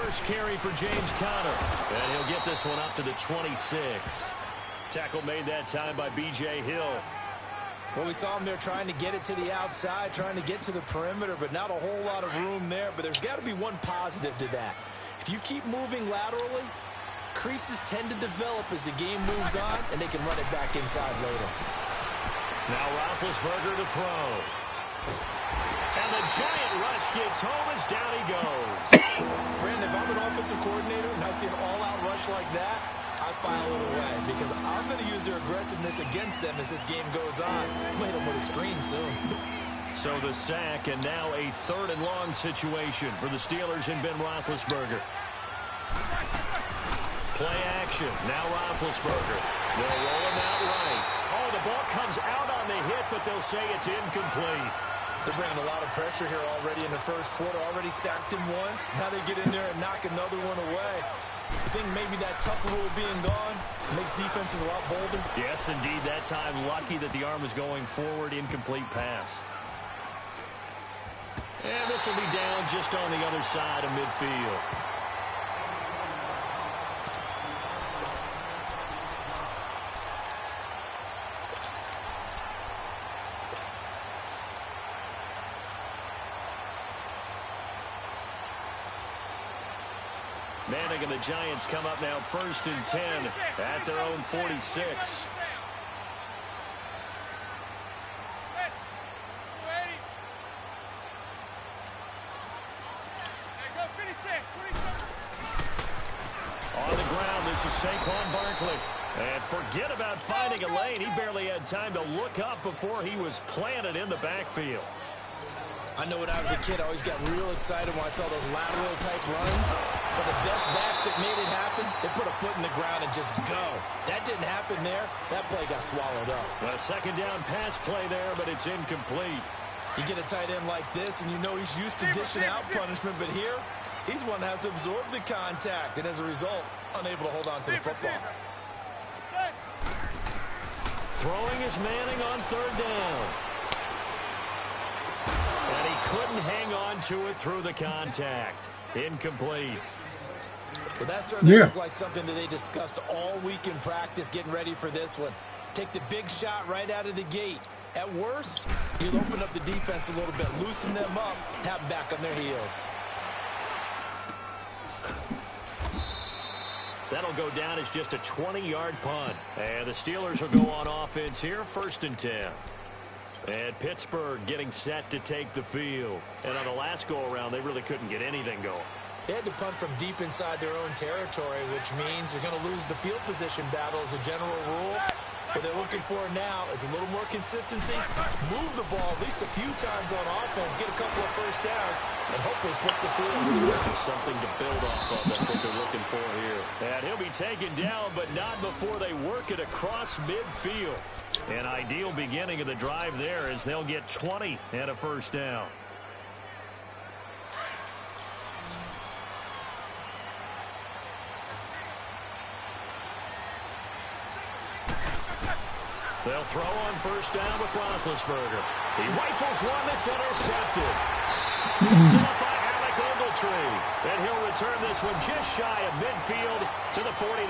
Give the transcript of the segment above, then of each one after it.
first carry for James Conner. And he'll get this one up to the 26. Tackle made that time by B.J. Hill. Well, we saw him there trying to get it to the outside, trying to get to the perimeter, but not a whole lot of room there. But there's got to be one positive to that. If you keep moving laterally, creases tend to develop as the game moves on, and they can run it back inside later. Now Roethlisberger to throw. And the giant rush gets home as down he goes. Brandon, if I'm an offensive coordinator and I see an all-out rush like that, I file it away because I'm going to use their aggressiveness against them as this game goes on. I'm going to hit them with a screen soon. So the sack, and now a 3rd and long situation for the Steelers and Ben Roethlisberger. Play action. Now Roethlisberger. They'll roll him out right. Oh, the ball comes out on the hit, but they'll say it's incomplete. They're bringing a lot of pressure here already in the first quarter. Already sacked him once. Now they get in there and knock another one away. I think maybe that Tucker rule being gone makes defenses a lot bolder. Yes, indeed. That time, lucky that the arm was going forward. Incomplete pass. And this will be down just on the other side of midfield. Manning and the Giants come up now 1st and 10 at their own 46. On the ground, this is Saquon Barkley. And forget about finding a lane. He barely had time to look up before he was planted in the backfield. I know when I was a kid, I always got real excited when I saw those lateral-type runs. But the best backs that made it happen, they put a foot in the ground and just go. That didn't happen there. That play got swallowed up. A 2nd down pass play there, but it's incomplete. You get a tight end like this, and you know he's used to dishing out punishment. But here, he's one that has to absorb the contact. And as a result, unable to hold on to the football. Throwing is Manning on 3rd down. And he couldn't hang on to it through the contact. Incomplete. Well, that certainly looked like something that they discussed all week in practice getting ready for this one. Take the big shot right out of the gate. At worst, you'll open up the defense a little bit, loosen them up, have them back on their heels. That'll go down as just a 20-yard punt. And the Steelers will go on offense here, 1st and 10. And Pittsburgh getting set to take the field. And on the last go-around, they really couldn't get anything going. They had to punt from deep inside their own territory, which means they're going to lose the field position battle as a general rule. What they're looking for now is a little more consistency, move the ball at least a few times on offense, get a couple of first downs, and hopefully flip the field. Something to build off of. That's what they're looking for here. And he'll be taken down, but not before they work it across midfield. An ideal beginning of the drive there as they'll get 20 and a first down. They'll throw on 1st down with Roethlisberger. He rifles one that's intercepted. Picked up by Alec Ogletree. And he'll return this one just shy of midfield to the 49.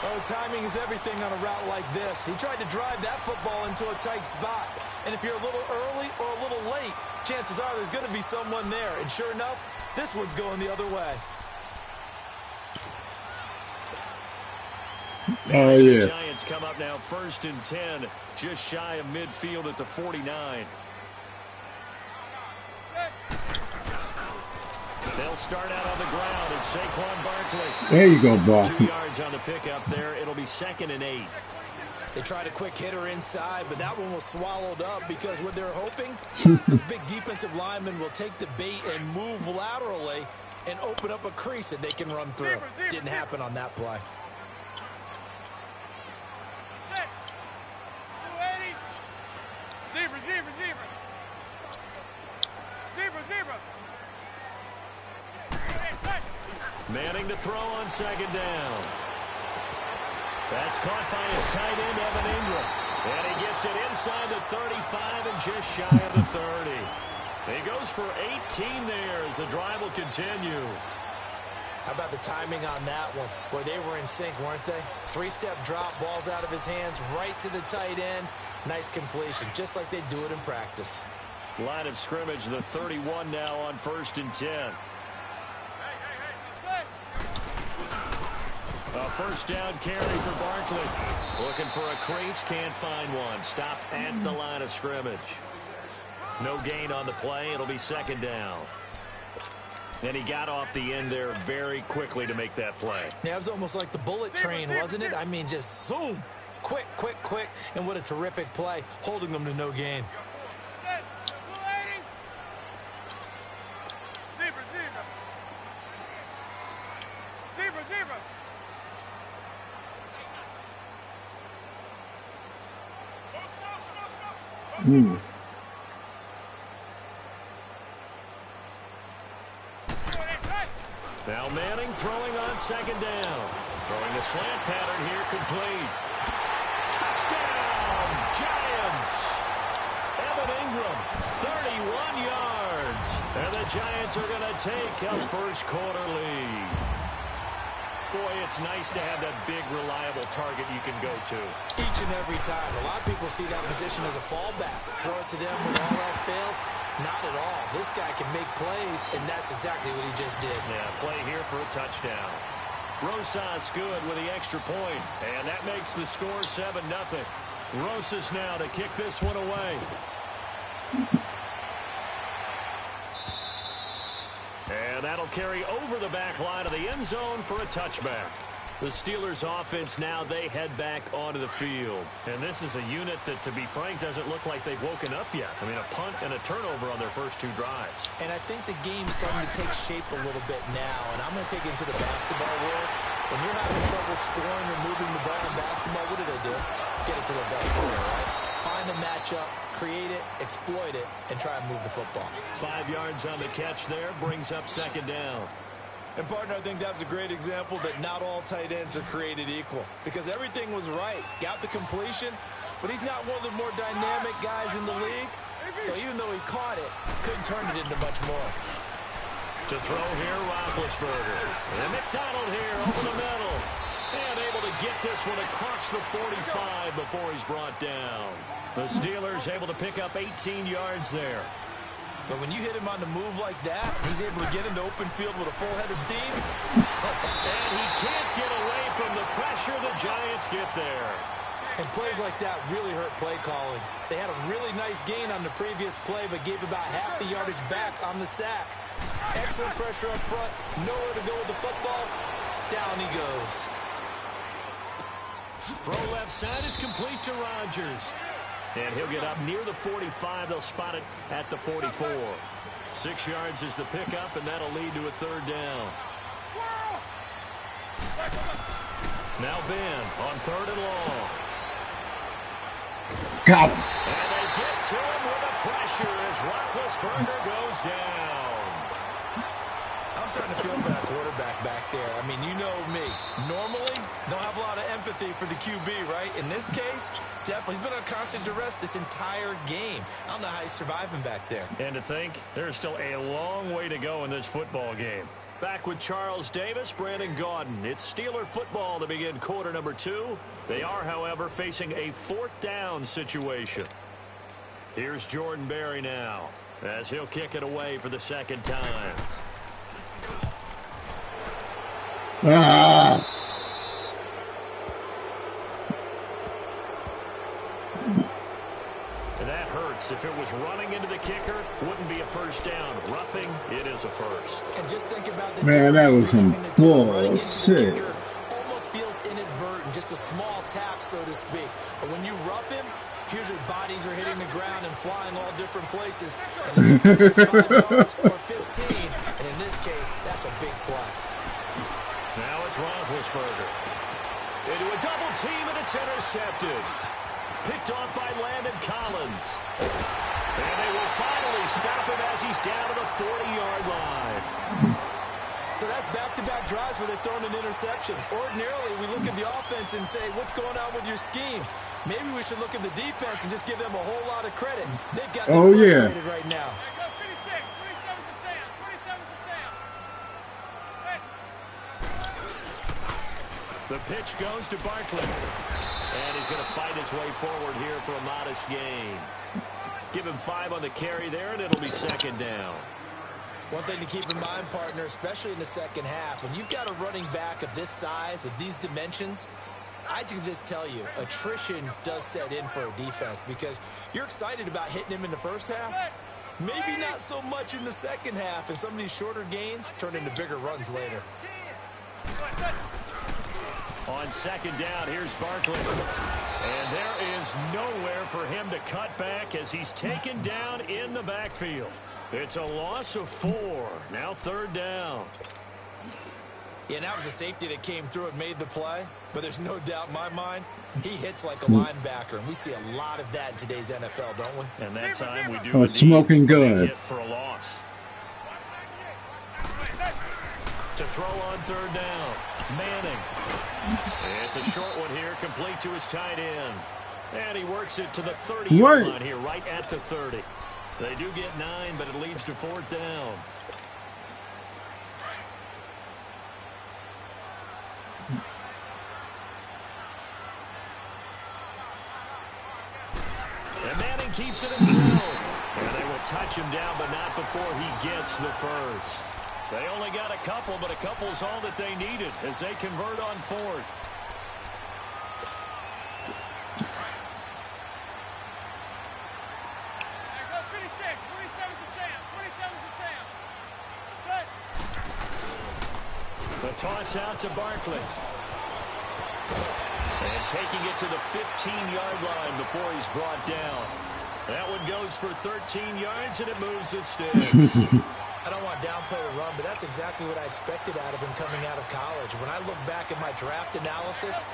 Oh, timing is everything on a route like this. He tried to drive that football into a tight spot. And if you're a little early or a little late, chances are there's going to be someone there. And sure enough, this one's going the other way. Oh, yeah. The Giants come up now 1st and 10, just shy of midfield at the 49. They'll start out on the ground. It's Saquon Barkley. There you go, Barkley. 2 yards on the pickup there. It'll be 2nd and 8. They tried a quick hitter inside, but that one was swallowed up because what they're hoping, those big defensive linemen will take the bait and move laterally and open up a crease that they can run through. Didn't happen on that play. Manning to throw on 2nd down. That's caught by his tight end, Evan Ingram. And he gets it inside the 35 and just shy of the 30. He goes for 18 there as the drive will continue. How about the timing on that one? Boy, they were in sync, weren't they? Three-step drop, balls out of his hands, right to the tight end. Nice completion, just like they do it in practice. Line of scrimmage, the 31 now on 1st and 10. A first down carry for Barkley. Looking for a crease, can't find one. Stopped at the line of scrimmage. No gain on the play. It'll be 2nd down. And he got off the end there very quickly to make that play. Yeah, it was almost like the bullet train, wasn't it? I mean, just zoom. Quick, quick, quick. And what a terrific play, holding them to no gain. Now Manning throwing on 2nd down. Throwing the slant pattern here, complete. Touchdown, Giants! Evan Ingram, 31 yards. And the Giants are going to take a first-quarter lead. Boy, it's nice to have that big, reliable target you can go to. Each and every time. A lot of people see that position as a fallback. Throw it to them when all else fails. Not at all. This guy can make plays, and that's exactly what he just did. Yeah, play here for a touchdown. Rosas good with the extra point, and that makes the score 7-0. Rosas now to kick this one away. And that'll carry over the back line of the end zone for a touchback. The Steelers offense now, they head back onto the field. And this is a unit that, to be frank, doesn't look like they've woken up yet. I mean, a punt and a turnover on their first 2 drives. And I think the game's starting to take shape a little bit now. And I'm going to take it into the basketball world. When you're having trouble scoring or moving the ball in basketball, what do? Get it to their best player, right? Find the matchup, create it, exploit it, and try and move the football. 5 yards on the catch there, brings up 2nd down. And, partner, I think that's a great example that not all tight ends are created equal. Because everything was right. Got the completion, but he's not one of the more dynamic guys in the league. So even though he caught it, couldn't turn it into much more. To throw here, Roethlisberger. And McDonald here over the middle. And able to get this one across the 45 before he's brought down. The Steelers able to pick up 18 yards there. But when you hit him on the move like that, he's able to get into open field with a full head of steam. And he can't get away from the pressure. The Giants get there. And plays like that really hurt play calling. They had a really nice gain on the previous play, but gave about half the yardage back on the sack. Excellent pressure up front. Nowhere to go with the football. Down he goes. Throw left side is complete to Rodgers. And he'll get up near the 45. They'll spot it at the 44. 6 yards is the pickup, and that'll lead to a 3rd down. Now Ben on 3rd and long. Got him. And they get to him with the pressure as Roethlisberger goes down. I'm starting to feel for that quarterback back there. I mean, you know me. Normally, don't have a lot of empathy for the QB, right? In this case, definitely. He's been on constant duress this entire game. I don't know how he's surviving back there. And to think, there's still a long way to go in this football game. Back with Charles Davis, Brandon Gaudin. It's Steeler football to begin quarter number 2. They are, however, facing a 4th down situation. Here's Jordan Berry now, as he'll kick it away for the 2nd time. Ah. And that hurts. If it was running into the kicker, wouldn't be a first down. Roughing, it is a first. And just think about the Man, that was some bullshit. bullshit. Almost feels inadvertent, just a small tap, so to speak. But when you rough him, here's your bodies are hitting the ground and flying all different places. And the difference is 5 yards or 15. And in this case, that's a big play. Now it's Roethlisberger. Into a double team, and it's intercepted. Picked off by Landon Collins. And they will finally stop him as he's down to the 40-yard line. So that's back-to-back drives where they've thrown an interception. Ordinarily, we look at the offense and say, what's going on with your scheme? Maybe we should look at the defense and just give them a whole lot of credit. They've got them frustrated right now. The pitch goes to Barkley. And he's going to fight his way forward here for a modest gain. Give him 5 on the carry there, and it'll be second down. One thing to keep in mind, partner, especially in the second half, when you've got a running back of this size, of these dimensions, I can just tell you, attrition does set in for a defense because you're excited about hitting him in the first half. Maybe not so much in the second half, and some of these shorter gains turn into bigger runs later. On second down, here's Barkley. And there is nowhere for him to cut back as he's taken down in the backfield. It's a loss of 4. Now third down. Yeah, and that was a safety that came through and made the play. But there's no doubt in my mind, he hits like a linebacker. And we see a lot of that in today's NFL, don't we? And that time we do smoking good. Hit for a loss. To throw on third down. Manning. It's a short one here, complete to his tight end. And he works it to the 30-yard line here, right at the 30. They do get 9, but it leads to fourth down. And Manning keeps it himself. And they will touch him down, but not before he gets the first. They only got a couple, but a couple's all that they needed as they convert on fourth. The toss out to Barkley. And taking it to the 15-yard line before he's brought down. That one goes for 13 yards, and it moves its sticks. I don't want to downplay the run, but that's exactly what I expected out of him coming out of college. When I look back at my draft analysis,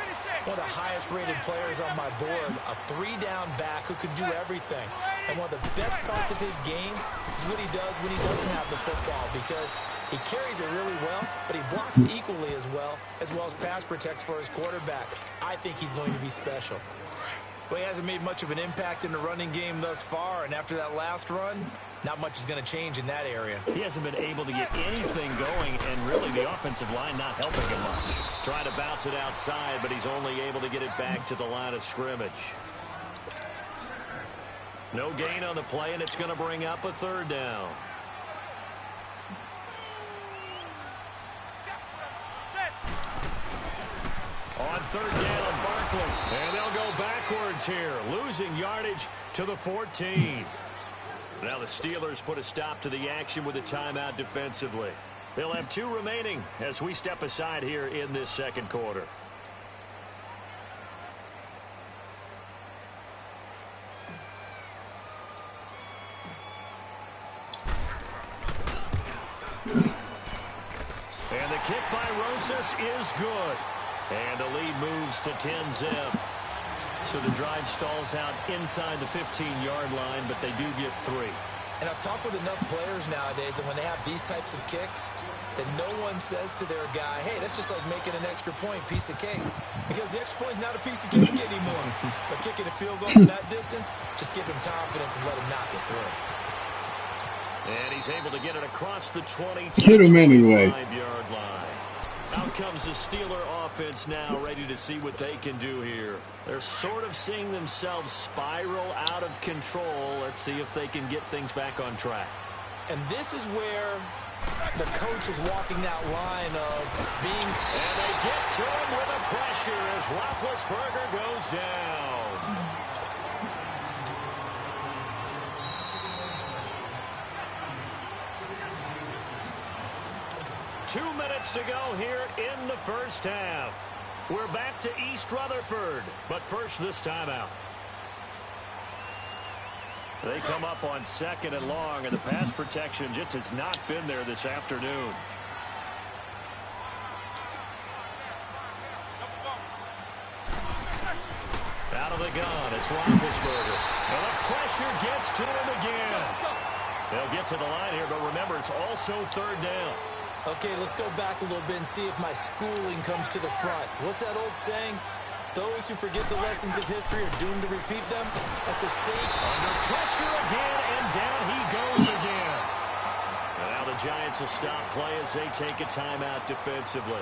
one of the highest-rated players on my board, a 3-down back who can do everything. And one of the best parts of his game is what he does when he doesn't have the football, because he carries it really well, but he blocks equally as well as pass protects for his quarterback. I think he's going to be special. Well, he hasn't made much of an impact in the running game thus far, and after that last run, not much is going to change in that area. He hasn't been able to get anything going, and really the offensive line not helping him much. Trying to bounce it outside, but he's only able to get it back to the line of scrimmage. No gain on the play, and it's going to bring up a third down. On third down, Barkley. And they'll go backwards here, losing yardage to the 14. Now the Steelers put a stop to the action with a timeout defensively. They'll have 2 remaining as we step aside here in this second quarter. And the kick by Rosas is good. And the lead moves to 10-zip. So the drive stalls out inside the 15-yard line, but they do get 3. And I've talked with enough players nowadays that when they have these types of kicks, that no one says to their guy, hey, that's just like making an extra point, piece of cake. Because the extra point is not a piece of cake anymore. But kicking a field goal from that distance, just give him confidence and let him knock it through. And he's able to get it across the 20 to Hit him the anyway. 25-yard line. Out comes the Steeler offense now, ready to see what they can do here. They're sort of seeing themselves spiral out of control. Let's see if they can get things back on track. And this is where the coach is walking that line of being... And they get to him with a pressure as Roethlisberger goes down. 2 minutes to go here in the first half. We're back to East Rutherford, but first this timeout. They come up on second and long, and the pass protection just has not been there this afternoon. Out of the gun, it's Roethlisberger. And the pressure gets to him again. They'll get to the line here, but remember, it's also third down. Okay, let's go back a little bit and see if my schooling comes to the front. What's that old saying? Those who forget the lessons of history are doomed to repeat them. That's the same. Under pressure again, and down he goes again. And now the Giants will stop play as they take a timeout defensively.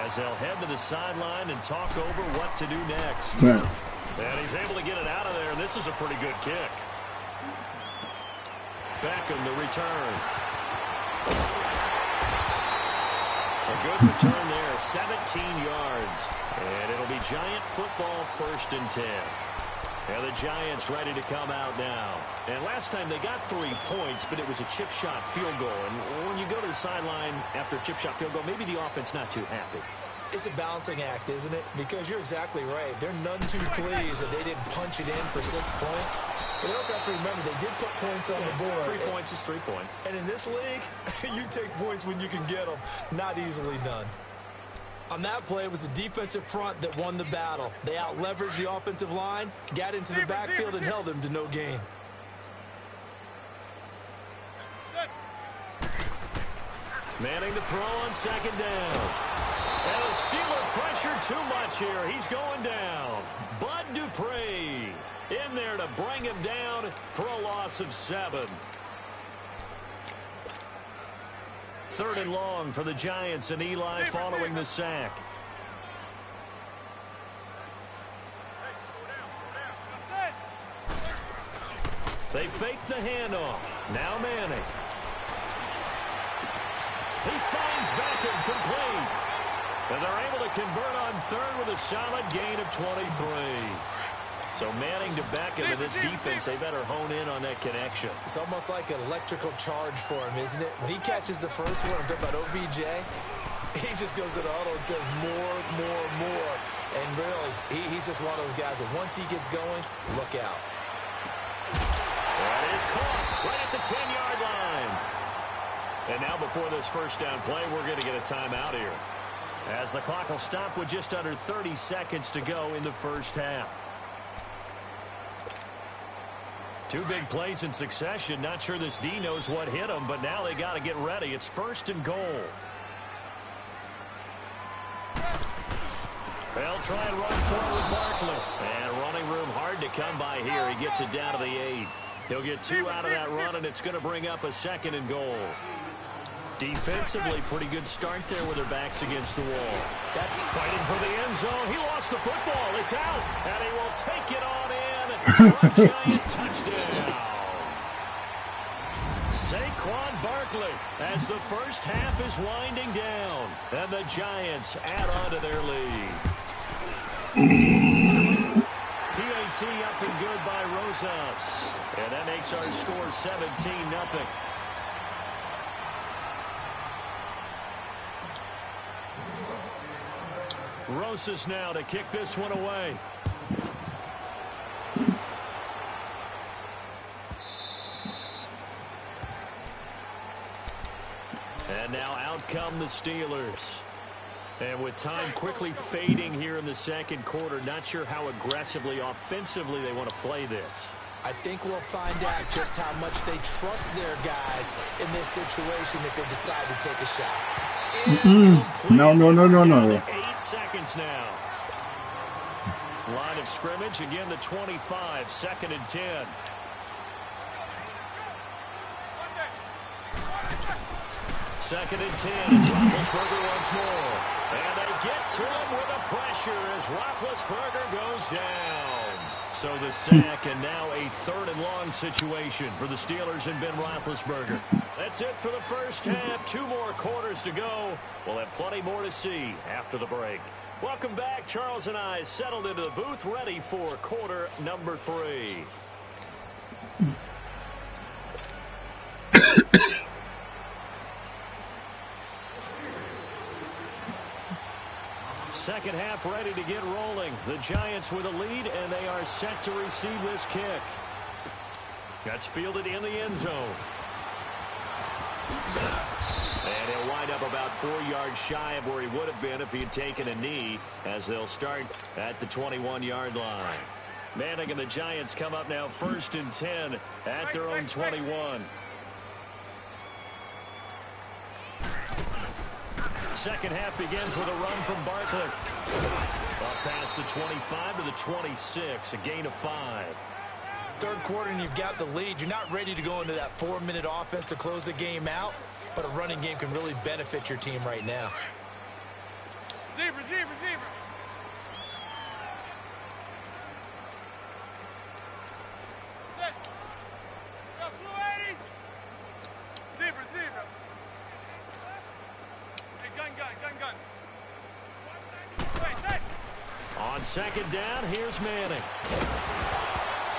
as they'll head to the sideline and talk over what to do next. Right. And he's able to get it out of there. This is a pretty good kick. Beckham to return. A good return there, 17 yards. And it'll be Giant football, 1st and 10. And the Giants ready to come out now. And last time they got 3 points, but it was a chip shot field goal. And when you go to the sideline after a chip shot field goal, maybe the offense not too happy. It's a balancing act, isn't it? Because you're exactly right. They're none too pleased that they didn't punch it in for 6 points. But you also have to remember they did put points on the board. 3 points is 3 points. And in this league, you take points when you can get them. Not easily done. On that play, it was the defensive front that won the battle. They out-leveraged the offensive line, got into the backfield, and held them to no gain. Manning to throw on 2nd down. And the Steeler pressure too much here. He's going down. Bud Dupree in there to bring him down for a loss of 7. 3rd and long for the Giants, and Eli following the sack. They fake the handoff. Now Manning. He finds Beckham complete. And they're able to convert on 3rd with a solid gain of 23. So Manning to Beckham, and this defense, they better hone in on that connection. It's almost like an electrical charge for him, isn't it? When he catches the first one, I'm talking about OBJ, he just goes to the huddle and says more, more, more. And really, he's just one of those guys that once he gets going, look out. That is caught right at the 10-yard line. And now before this 1st down play, we're going to get a timeout here, as the clock will stop with just under 30 seconds to go in the 1st half. 2 big plays in succession. Not sure this D knows what hit them, but now they got to get ready. It's 1st and goal. They'll try and run forward Barkley. And running room hard to come by here. He gets it down to the 8. He'll get 2 out of that run, and it's going to bring up a 2nd and goal. Defensively, pretty good start there with their backs against the wall. That fighting for the end zone. He lost the football. It's out, and he will take it on in for a Giant touchdown. Saquon Barkley as the 1st half is winding down, and the Giants add on to their lead. PAT up and good by Rosas, and that makes our score 17-0. Rosas now to kick this one away. And now out come the Steelers. And with time quickly fading here in the 2nd quarter, not sure how aggressively, offensively they want to play this. I think we'll find out just how much they trust their guys in this situation if they decide to take a shot. No. 8 seconds now. Line of scrimmage, again the 25, 2nd and 10. Second and 10, it's Roethlisberger once more. And they get to him with the pressure as Roethlisberger goes down. So the sack, and now a 3rd and long situation for the Steelers and Ben Roethlisberger. That's it for the 1st half. 2 more quarters to go. We'll have plenty more to see after the break. Welcome back. Charles and I settled into the booth, ready for quarter number 3. Second half ready to get rolling. The Giants with a lead, and they are set to receive this kick. That's fielded in the end zone. And he'll wind up about 4 yards shy of where he would have been if he had taken a knee, as they'll start at the 21-yard line. Manning and the Giants come up now 1st and 10 at their own 21. Second half begins with a run from Barkley. Up past the 25 to the 26, a gain of 5. 3rd quarter and you've got the lead. You're not ready to go into that 4-minute offense to close the game out, but a running game can really benefit your team right now. Zebra, zebra, zebra. Set. Go, blue 80. Zebra, zebra. Hey, gun. Wait, set. On second down, here's Manning.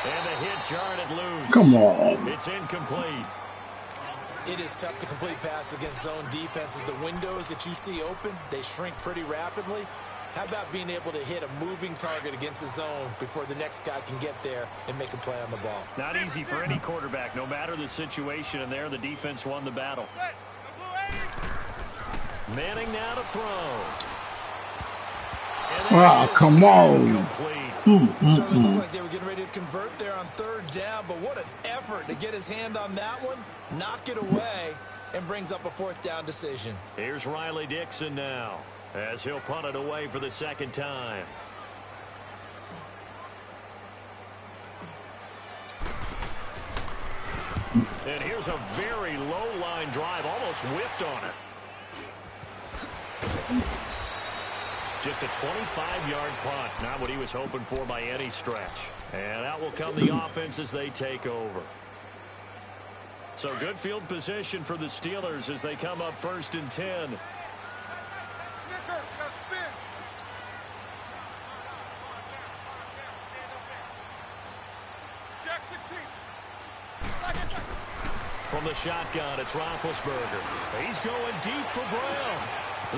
And the hit jarred it loose. Come on. It's incomplete. It is tough to complete passes against zone defenses. The windows that you see open, they shrink pretty rapidly. How about being able to hit a moving target against a zone before the next guy can get there and make a play on the ball? Not easy for any quarterback, no matter the situation, and there the defense won the battle. Set. Go, blue 80. Manning now to throw. Ah, come on. Certainly looked like they were getting ready to convert there on third down, but what an effort to get his hand on that one, knock it away, and brings up a fourth down decision. Here's Riley Dixon now, as he'll punt it away for the second time. And here's a very low line drive, almost whiffed on it. Just a 25-yard punt, not what he was hoping for by any stretch. And out will come the offense as they take over. So good field position for the Steelers as they come up 1st and 10. Snickers, got spin. Jack 16. From the shotgun, it's Roethlisberger. He's going deep for Brown.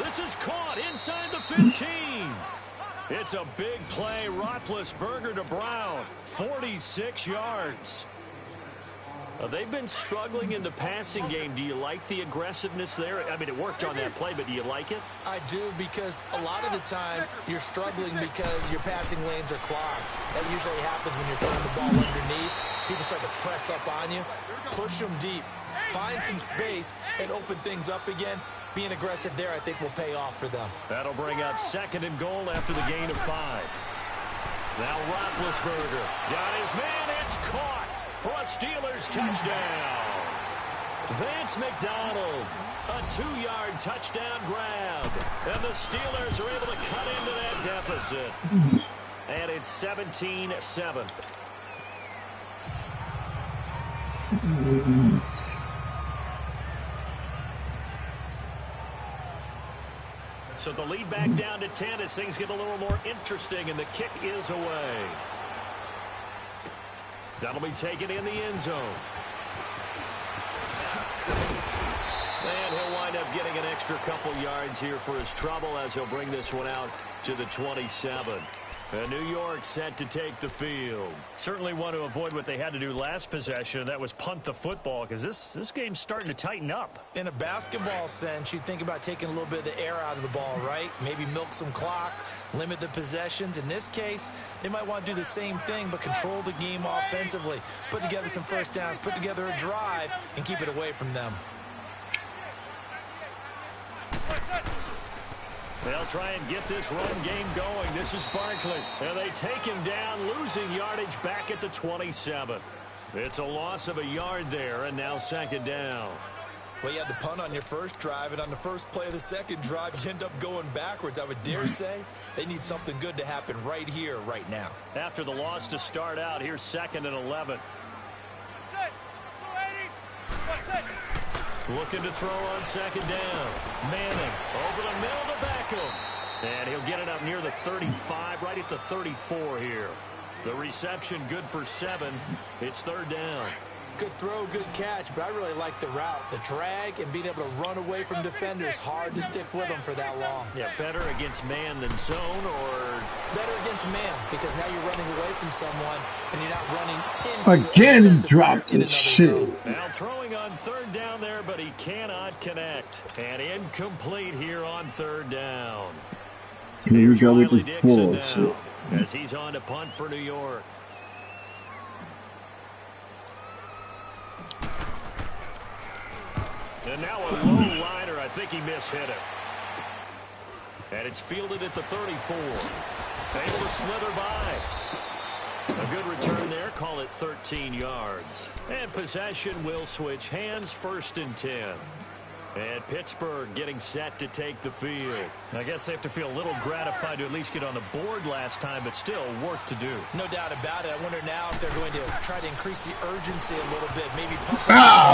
This is caught inside the 15. It's a big play. Roethlisberger to Brown. 46 yards. They've been struggling in the passing game. Do you like the aggressiveness there? I mean, it worked on that play, but do you like it? I do, because a lot of the time you're struggling because your passing lanes are clogged. That usually happens when you're throwing the ball underneath. People start to press up on you. Push them deep. Find some space and open things up again. Being aggressive there, I think, will pay off for them. That'll bring up 2nd and goal after the gain of 5. Now Roethlisberger got his man. It's caught for a Steelers touchdown. Vance McDonald, a 2-yard touchdown grab. And the Steelers are able to cut into that deficit. And it's 17-7. So the lead back down to 10 as things get a little more interesting, and the kick is away. That'll be taken in the end zone. And he'll wind up getting an extra couple yards here for his trouble as he'll bring this one out to the 27. And New York set to take the field. Certainly want to avoid what they had to do last possession, and that was punt the football, because this game's starting to tighten up. In a basketball sense, you think about taking a little bit of the air out of the ball, right? Maybe milk some clock, limit the possessions. In this case, they might want to do the same thing, but control the game offensively. Put together some first downs, put together a drive, and keep it away from them. They'll try and get this run game going. This is Barkley. And they take him down, losing yardage back at the 27. It's a loss of a yard there, and now 2nd down. Well, you had to punt on your first drive, and on the first play of the second drive, you end up going backwards. I would dare say they need something good to happen right here, right now. After the loss to start out, here's 2nd and 11. Set. 280. Set. Looking to throw on 2nd down. Manning over the middle to Beckham. And he'll get it up near the 35, right at the 34 here. The reception good for 7. It's 3rd down. Good throw, good catch, but I really like the route. The drag and being able to run away from defenders. Hard to stick with them for that long. Yeah, better against man than zone, or better against man, because now you're running away from someone and you're not running into again. Dropped his shit. Now throwing on 3rd down there, but he cannot connect. And incomplete here on 3rd down. Here we go with Riley this Dixon bullshit. now, as he's on to punt for New York. And now a low liner. I think he mishit it. And it's fielded at the 34. Able to slither by. A good return there. Call it 13 yards. And possession will switch hands. 1st and 10. And Pittsburgh getting set to take the field. I guess they have to feel a little gratified to at least get on the board last time, but still work to do. No doubt about it. I wonder now if they're going to try to increase the urgency a little bit. Maybe pump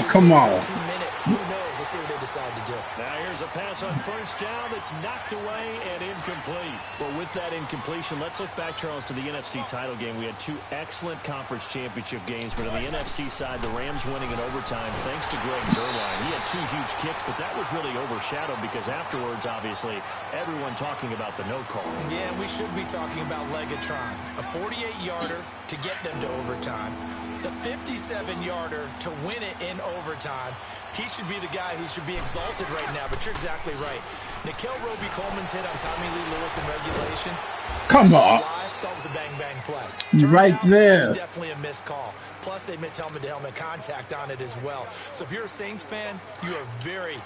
come on. 2 minutes. Who knows? Let's see what they decide to do. Now here's a pass on first down that's knocked away and incomplete. Well, with that incompletion, let's look back, Charles, to the NFC title game. We had 2 excellent conference championship games, but on the NFC side, the Rams winning in overtime thanks to Greg Zuerlein. He had 2 huge kicks, but that was really overshadowed because afterwards, obviously, everyone talking about the no call. Yeah, we should be talking about Legatron. A 48-yarder to get them to overtime. The 57-yarder to win it in overtime. He should be the guy who should be exalted right now, but you're exactly right. Nikel Roby-Coleman's hit on Tommy Lee Lewis in regulation. Come on. That was a bang-bang play. Right there. It was definitely a missed call. Plus, they missed helmet-to-helmet contact on it as well. So if you're a Saints fan, you are very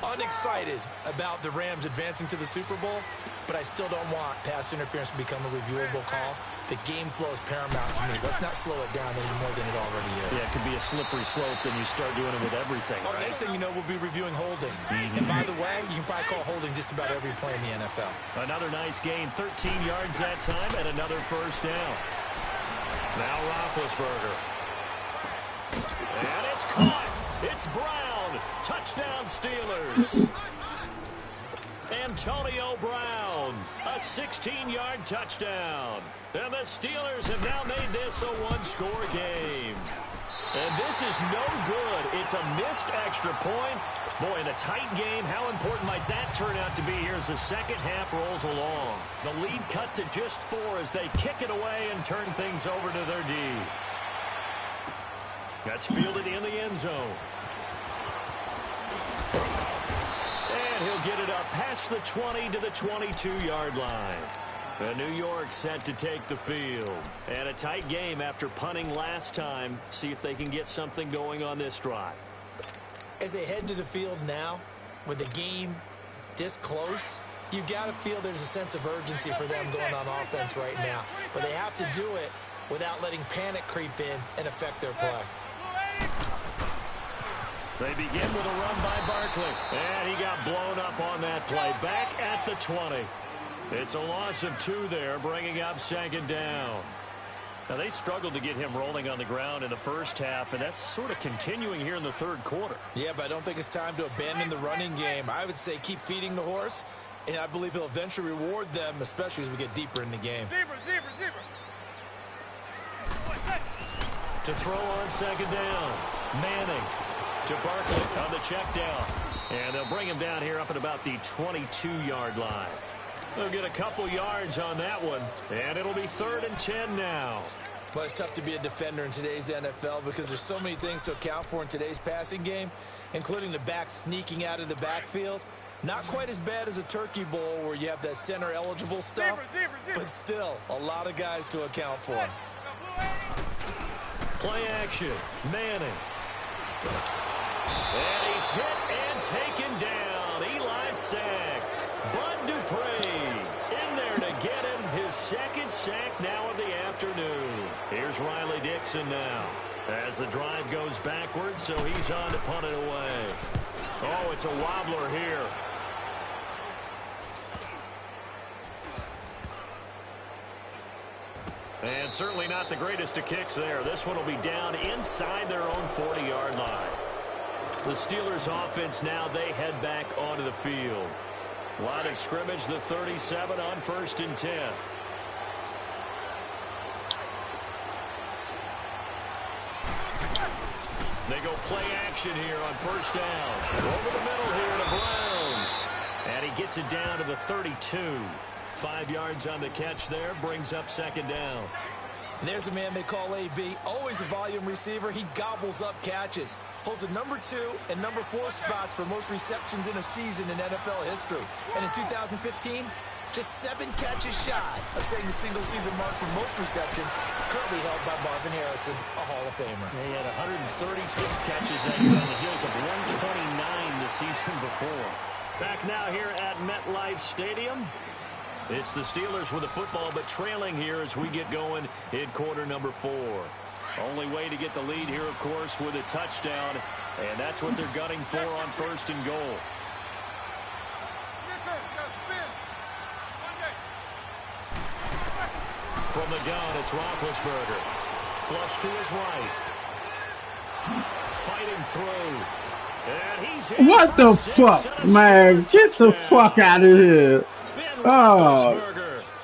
unexcited about the Rams advancing to the Super Bowl, but I still don't want pass interference to become a reviewable call. The game flow is paramount to me. Let's not slow it down any more than it already is. Yeah, it could be a slippery slope, then you start doing it with everything. Oh, next thing you know, we'll be reviewing holding. And by the way, you can probably call holding just about every play in the NFL. Another nice gain, 13 yards that time, and another first down. Now Roethlisberger. And it's caught. It's Brown. Touchdown Steelers. Antonio Brown, a 16-yard touchdown. And the Steelers have now made this a one-score game. And this is no good. It's a missed extra point. Boy, in a tight game, how important might that turn out to be here as the second half rolls along? The lead cut to just 4 as they kick it away and turn things over to their D. That's fielded in the end zone. And he'll get it up past the 20 to the 22-yard line. And New York set to take the field. And a tight game after punting last time. See if they can get something going on this drive. As they head to the field now, with the game this close, you've got to feel there's a sense of urgency for them going on offense right now. But they have to do it without letting panic creep in and affect their play. They begin with a run by Barkley. And he got blown up on that play. Back at the 20. It's a loss of 2 there, bringing up second down. Now, they struggled to get him rolling on the ground in the first half, and that's sort of continuing here in the third quarter. Yeah, but I don't think it's time to abandon the running game. I would say keep feeding the horse, and I believe he'll eventually reward them, especially as we get deeper in the game. Zebra. To throw on second down. Manning to Barkley on the check down. And they'll bring him down here up at about the 22-yard line. They'll get a couple yards on that one, and it'll be 3rd and 10 now. Well, it's tough to be a defender in today's NFL because there's so many things to account for in today's passing game, including the back sneaking out of the backfield. Not quite as bad as a turkey bowl where you have that center-eligible stuff, but still a lot of guys to account for. Play action. Manning. And he's hit and taken down. Eli sacked. Bud Dupree in there to get him his second sack now of the afternoon. Here's Riley Dixon now as the drive goes backwards, so he's on to punt it away. Oh, it's a wobbler here. And certainly not the greatest of kicks there. This one will be down inside their own 40-yard line. The Steelers offense now, they head back onto the field. Line of scrimmage, the 37 on 1st and 10. They go play action here on 1st down. Over the middle here to Brown. And he gets it down to the 32. 5 yards on the catch there, brings up second down. And there's a man they call AB, always a volume receiver. He gobbles up catches. Holds a number 2 and number 4 spots for most receptions in a season in NFL history. And in 2015, just 7 catches shy of setting the single-season mark for most receptions, currently held by Marvin Harrison, a Hall of Famer. He had 136 catches that year on the heels of 129 the season before. Back now here at MetLife Stadium. It's the Steelers with the football, but trailing here as we get going in quarter number 4. Only way to get the lead here, of course, with a touchdown. And that's what they're gunning for on first and goal. From the gun, it's Roethlisberger. Flush to his right. Fighting through. And he's in What the fuck, man? Get the fuck out of here. Oh.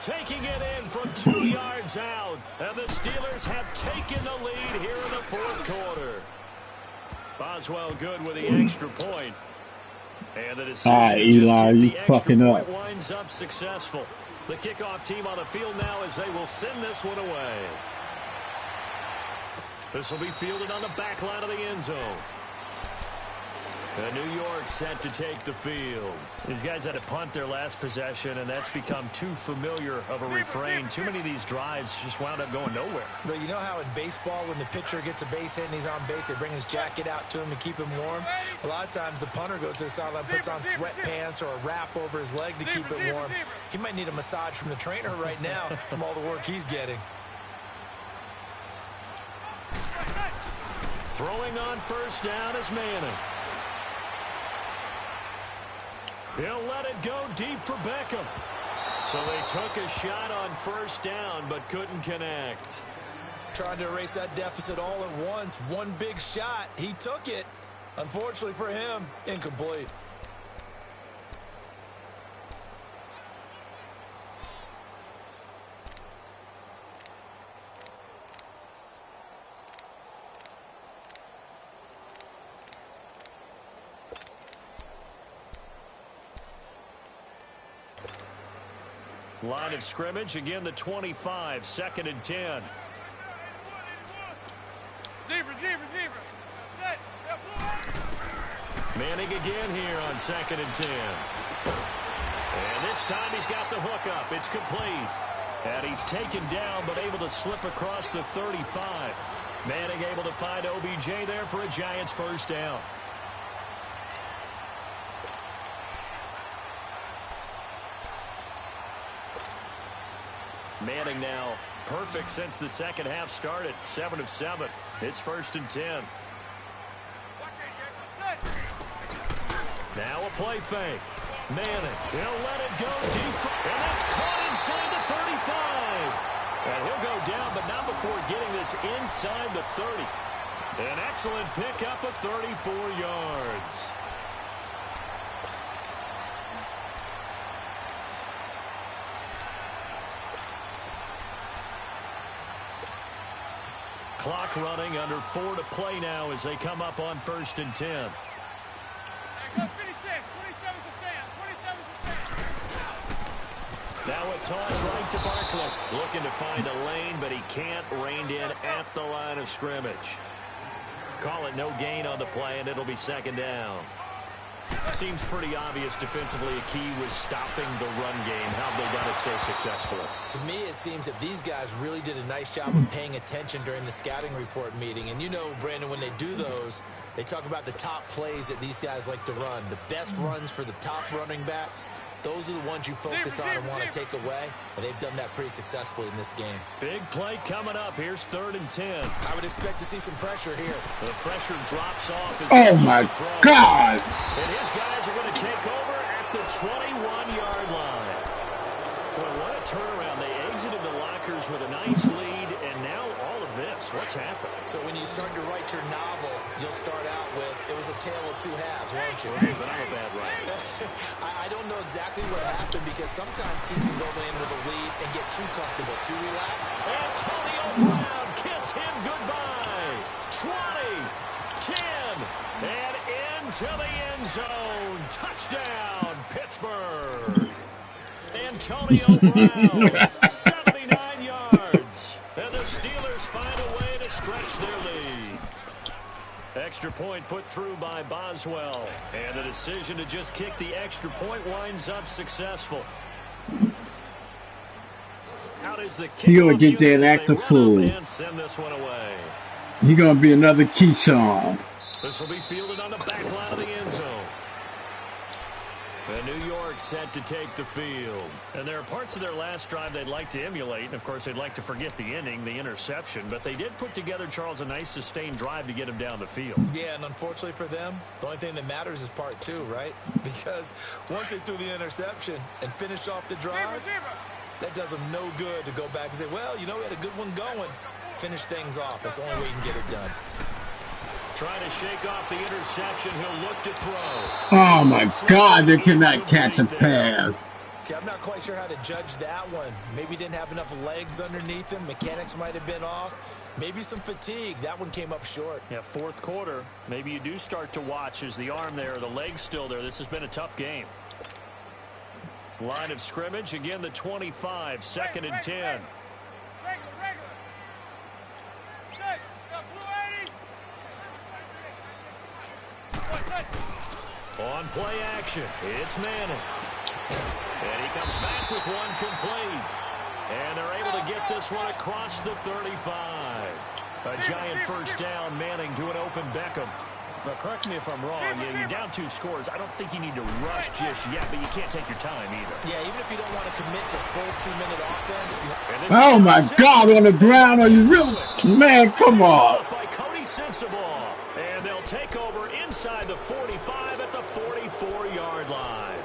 Taking it in from 2 yards out. And the Steelers have taken the lead here in the fourth quarter. Boswell good with the extra point. And the decision to just Eli, kick you the extra fucking point up. winds up successful. The kickoff team on the field now as they will send this one away. This will be fielded on the back line of the end zone. And New York set to take the field. These guys had to punt their last possession, and that's become too familiar of a refrain. Too many of these drives just wound up going nowhere. But you know how in baseball, when the pitcher gets a base hit and he's on base, they bring his jacket out to him to keep him warm? A lot of times the punter goes to the sideline, puts on sweatpants or a wrap over his leg to keep it warm. He might need a massage from the trainer right now from all the work he's getting. Throwing on first down is Manning. He'll let it go deep for Beckham. So they took a shot on first down, but couldn't connect. Trying to erase that deficit all at once. One big shot. He took it. Unfortunately for him, incomplete. Line of scrimmage, again the 25, 2nd and 10. Zebra. Set. Manning again here on 2nd and 10. And this time he's got the hook up. It's complete. And he's taken down but able to slip across the 35. Manning able to find OBJ there for a Giants first down. Manning now perfect since the second half started. 7 of 7. It's 1st and 10. Now a play fake. Manning, he'll let it go deep. And that's caught inside the 35. And he'll go down, but not before getting this inside the 30. An excellent pickup of 34 yards. Clock running, under 4 to play now as they come up on 1st and 10. Now a toss right to Barkley. Looking to find a lane, but he can't. Reined in at the line of scrimmage. Call it no gain on the play, and it'll be 2nd down. Seems pretty obvious defensively a key was stopping the run game. How have they done it so successfully? To me, it seems that these guys really did a nice job of paying attention during the scouting report meeting. And you know, Brandon, when they do those, they talk about the top plays that these guys like to run. The best runs for the top running back. Those are the ones you focus on and want to take away, and they've done that pretty successfully in this game. Big play coming up. Here's 3rd and 10. I would expect to see some pressure here. The pressure drops off. As oh, my God. And his guys are going to take over at the 21-yard line. Boy, what a turnaround. They exited the lockers with a nice lead, and now all of this. What's happened? So when you start to write your novel, you'll start out with, it was a tale of two halves, won't you? Right, but I'm a bad writer. I don't know exactly what happened because sometimes teams can go in with a lead and get too comfortable, too relaxed. Antonio Brown, kiss him goodbye. 20, 10, and into the end zone. Touchdown, Pittsburgh. Antonio Brown, 79 yards. And the Steelers find a way to stretch their lead. Extra point put through by Boswell. And the decision to just kick the extra point winds up successful. Out is the kick. You're going to get that actor fool. Send this one away. You're going to be another Keyshawn. This will be fielded on the back line of the end zone. And New York set to take the field. And there are parts of their last drive they'd like to emulate. And, of course, they'd like to forget the inning, the interception. But they did put together, Charles, a nice sustained drive to get him down the field. Yeah, and unfortunately for them, the only thing that matters is part two, right? Because once they threw the interception and finished off the drive, that does them no good to go back and say, well, you know, we had a good one going. Finish things off. That's the only way you can get it done. Trying to shake off the interception. He'll look to throw. Oh, my God. They cannot catch a pass. Okay, I'm not quite sure how to judge that one. Maybe didn't have enough legs underneath him. Mechanics might have been off. Maybe some fatigue. That one came up short. Yeah, fourth quarter. Maybe you do start to watch. Is the arm there, the leg's still there? This has been a tough game. Line of scrimmage. Again, the 25. Second and 10. On play action, it's Manning. And he comes back with one complete. And they're able to get this one across the 35. A giant first down, Manning to an open Beckham. But correct me if I'm wrong, you're down 2 scores. I don't think you need to rush just yet, but you can't take your time either. Yeah, even if you don't want to commit to full 2-minute offense. Oh, my God, on the ground. Are you really? Man, come on. By Cody Sensible. And they'll take over inside the 45 at the 44-yard line.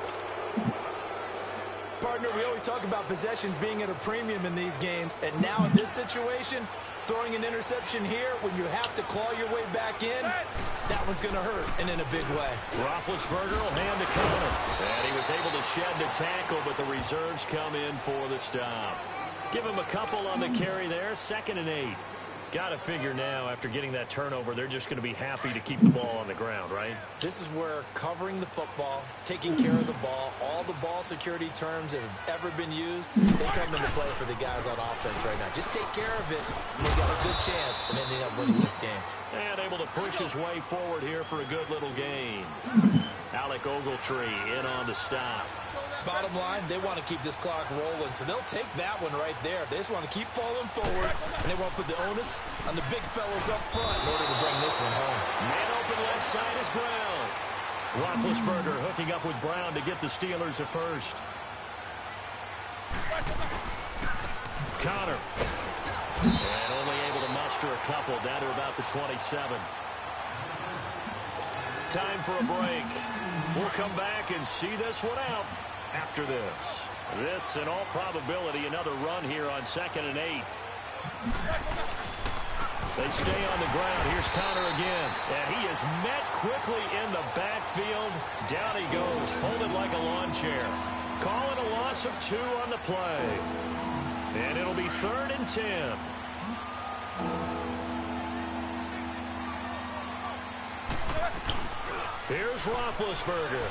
Partner, we always talk about possessions being at a premium in these games. And now in this situation, throwing an interception here when you have to claw your way back in, that one's going to hurt, and in a big way. Roethlisberger will hand the counter. And he was able to shed the tackle, but the reserves come in for the stop. Give him a couple on the carry there. 2nd and 8. Got to figure now, after getting that turnover, they're just going to be happy to keep the ball on the ground, right? This is where covering the football, taking care of the ball, all the ball security terms that have ever been used, they come into play for the guys on offense right now. Just take care of it, and they got a good chance, and then they end up winning this game. And able to push his way forward here for a good little gain. Alec Ogletree in on the stop. Bottom line, they want to keep this clock rolling, so they'll take that one right there. They just want to keep falling forward, and they want to put the onus on the big fellas up front in order to bring this one home. Man open left side is Brown. Roethlisberger hooking up with Brown to get the Steelers at first. Connor. And only able to muster a couple down to about the 27. Time for a break. We'll come back and see this one out after this. This, in all probability, another run here on 2nd and 8. They stay on the ground. Here's Connor again. And he is met quickly in the backfield. Down he goes, folded like a lawn chair. Calling a loss of 2 on the play. And it'll be 3rd and 10. Here's Roethlisberger.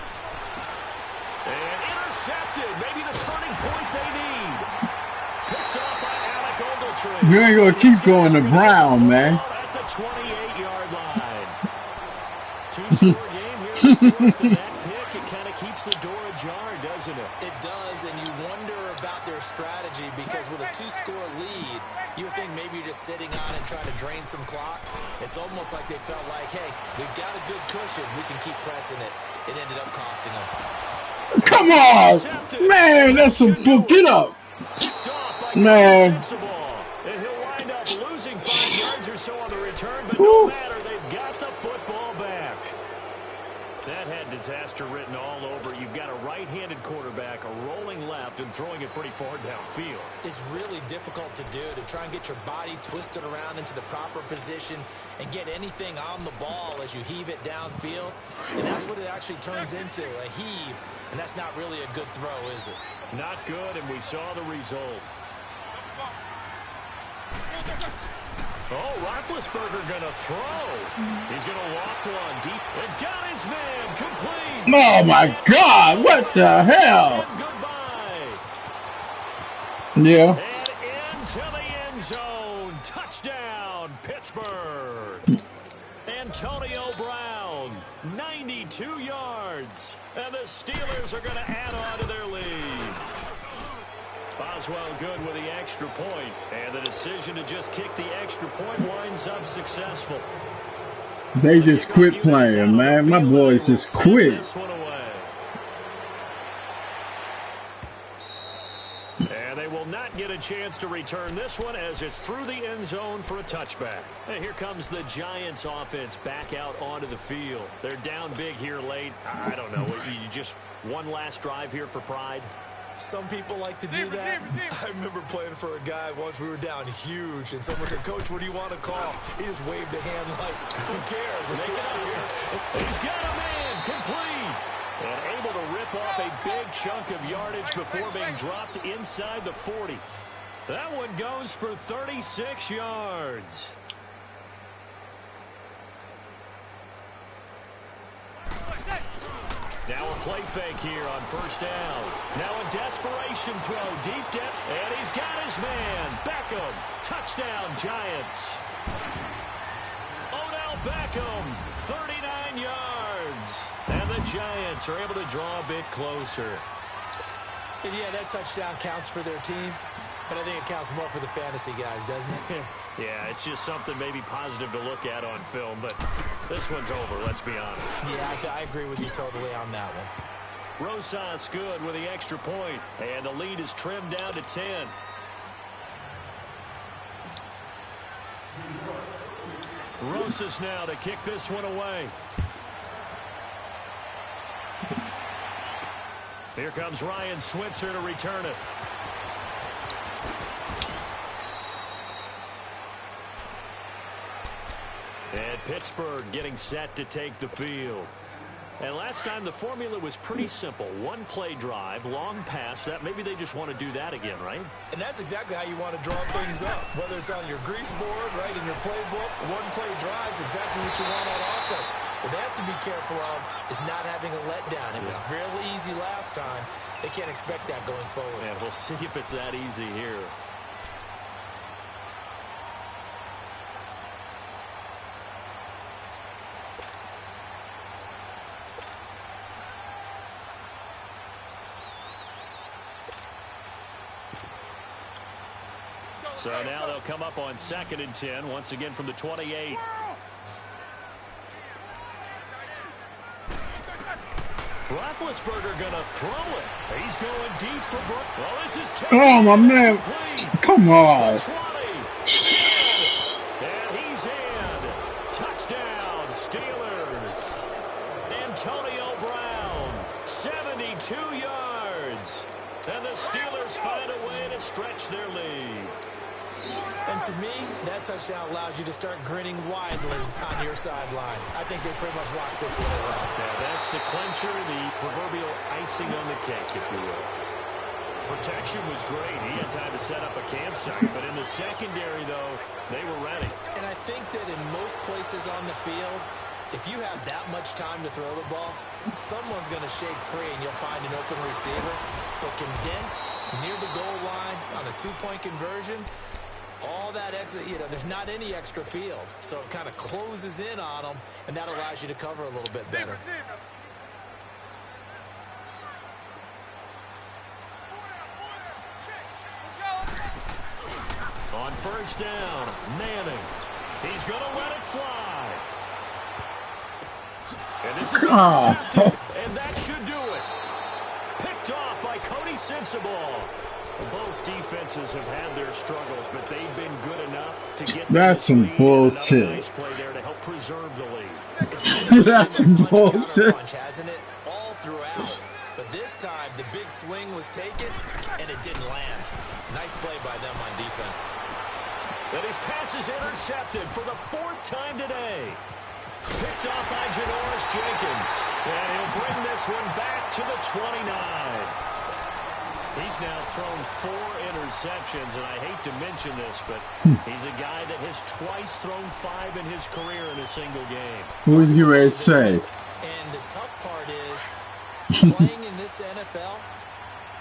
And intercepted. Maybe the turning point they need. Picked up by Alec Ogletree. You ain't going to keep going to Brown, man. At the 28-yard line. 2-score game here in the 4th, and that pick, it kind of keeps the door ajar, doesn't it? It does, and you wonder about their strategy because with a 2-score lead, you would think maybe you're just sitting on and trying to drain some clock. It's almost like they felt like, hey, we've got a good cushion. We can keep pressing it. It ended up costing them. Come on! Man, that's a book. Get up! Man. And he'll wind up losing 5 yards or so on the return, but no matter, they've got the football back. That had disaster written all over. You've got a right-handed quarterback, a rolling left, and throwing it pretty far downfield. It's really difficult to do, to try and get your body twisted around into the proper position and get anything on the ball as you heave it downfield. And that's what it actually turns into, a heave. And that's not really a good throw, is it? Not good, and we saw the result. Oh, Roethlisberger going to throw. He's going to loft one deep. And got his man complete. Oh, my God. What the hell? Goodbye. Yeah. And into the end zone. Touchdown, Pittsburgh. Antonio Brown, 92 yards. And the Steelers are going to add on to their lead. Boswell good with the extra point, and the decision to just kick the extra point winds up successful. They just quit playing, man. My boys just quit. And they will not get a chance to return this one as it's through the end zone for a touchback. And here comes the Giants offense back out onto the field. They're down big here late. I don't know. You just one last drive here for pride? Some people like to do that. I remember playing for a guy once. We were down huge, and someone said, "Coach, what do you want to call?" He just waved a hand like, "Who cares? Let's get out of here." He's got a man complete. And able to rip off a big chunk of yardage before being dropped inside the 40. That one goes for 36 yards. Now a play fake here on first down. Now a desperation throw, deep depth, and he's got his man. Beckham, touchdown Giants. Odell Beckham, 39 yards. And the Giants are able to draw a bit closer. And yeah, that touchdown counts for their team, but I think it counts more for the fantasy guys, doesn't it? Yeah, it's just something maybe positive to look at on film, but this one's over, let's be honest. Yeah, I agree with you totally on that one. Rosas good with the extra point, and the lead is trimmed down to 10. Rosas now to kick this one away. Here comes Ryan Switzer to return it. And Pittsburgh getting set to take the field. And last time the formula was pretty simple. One play drive, long pass. That maybe they just want to do that again, right? And that's exactly how you want to draw things up. Whether it's on your grease board, right, in your playbook, one play drive is exactly what you want on offense. What they have to be careful of is not having a letdown. It was really easy last time. They can't expect that going forward. Yeah, we'll see if it's that easy here. So now they'll come up on 2nd and 10, once again from the 28. Roethlisberger gonna throw it. He's going deep for Brook. Well, this is oh my man! Come on! 20, 10, and he's in. Touchdown, Steelers. Antonio Brown, 72 yards, and the Steelers find a way to stretch their lead. And to me, that touchdown allows you to start grinning widely on your sideline. I think they pretty much locked this one away. Yeah, that's the clincher, the proverbial icing on the cake, if you will. Protection was great. He had time to set up a campsite, but in the secondary, though, they were ready. And I think that in most places on the field, if you have that much time to throw the ball, someone's going to shake free and you'll find an open receiver. But condensed, near the goal line, on a two-point conversion, all that extra, there's not any extra field. So it kind of closes in on them, and that allows you to cover a little bit better. On first down, Manning. He's going to let it fly. And this is intercepted, and that should do it. Picked off by Cody Sensabaugh. Both defenses have had their struggles, but they've been good enough to get that's some bullshit. Nice play there to help preserve the lead. That's some bullshit. Punch, hasn't it? All throughout. But this time, the big swing was taken, and it didn't land. Nice play by them on defense. And his pass is intercepted for the 4th time today. Picked off by Janoris Jenkins. And he'll bring this one back to the 29. He's now thrown 4 interceptions, and I hate to mention this, but he's a guy that has twice thrown 5 in his career in a single game. What did you ready to say? And the tough part is, playing in this NFL,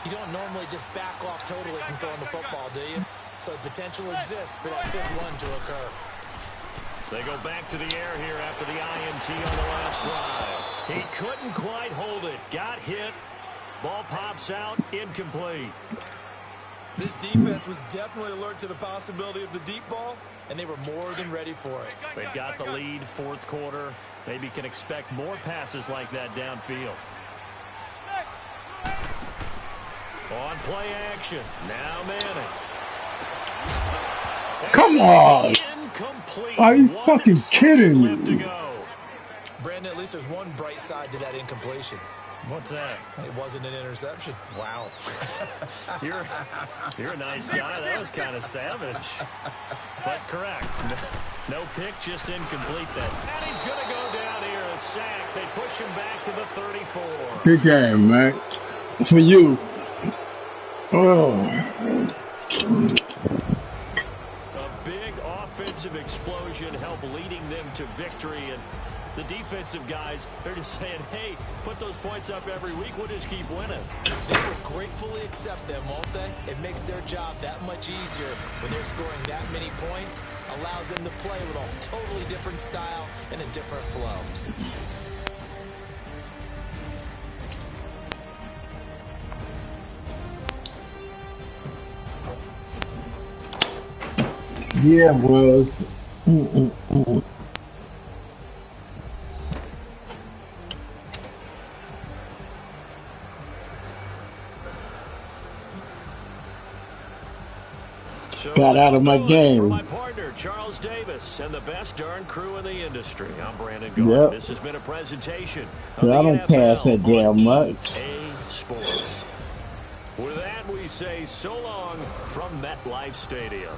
you don't normally just back off totally from throwing the football, do you? So the potential exists for that 5th one to occur. They go back to the air here after the INT on the last drive. He couldn't quite hold it. Got hit. Ball pops out, incomplete. This defense was definitely alert to the possibility of the deep ball, and they were more than ready for it. They've got the lead, 4th quarter. Maybe can expect more passes like that downfield. On play action. Now Manning. Come on. Incomplete. Are you fucking 1 second kidding left to me? go. Brandon, at least there's one bright side to that incompletion. What's that? It wasn't an interception. Wow. You're a nice guy. That was kind of savage. But correct. No pick, just incomplete then. And he's going to go down here, a sack. They push him back to the 34. Good game, man. For you. Oh. A big offensive explosion helped leading them to victory. And the defensive guys, they're just saying, hey, put those points up every week. We'll just keep winning. They would gratefully accept them, won't they? It makes their job that much easier when they're scoring that many points. Allows them to play with a totally different style and a different flow. Yeah, it was. So Got out of my game. For my partner, Charles Davis, and the best darn crew in the industry. I'm Brandon Gordon. Yep. This has been a presentation of So the I don't pass that NFL damn on much. EA Sports. With that, we say so long from MetLife Stadium.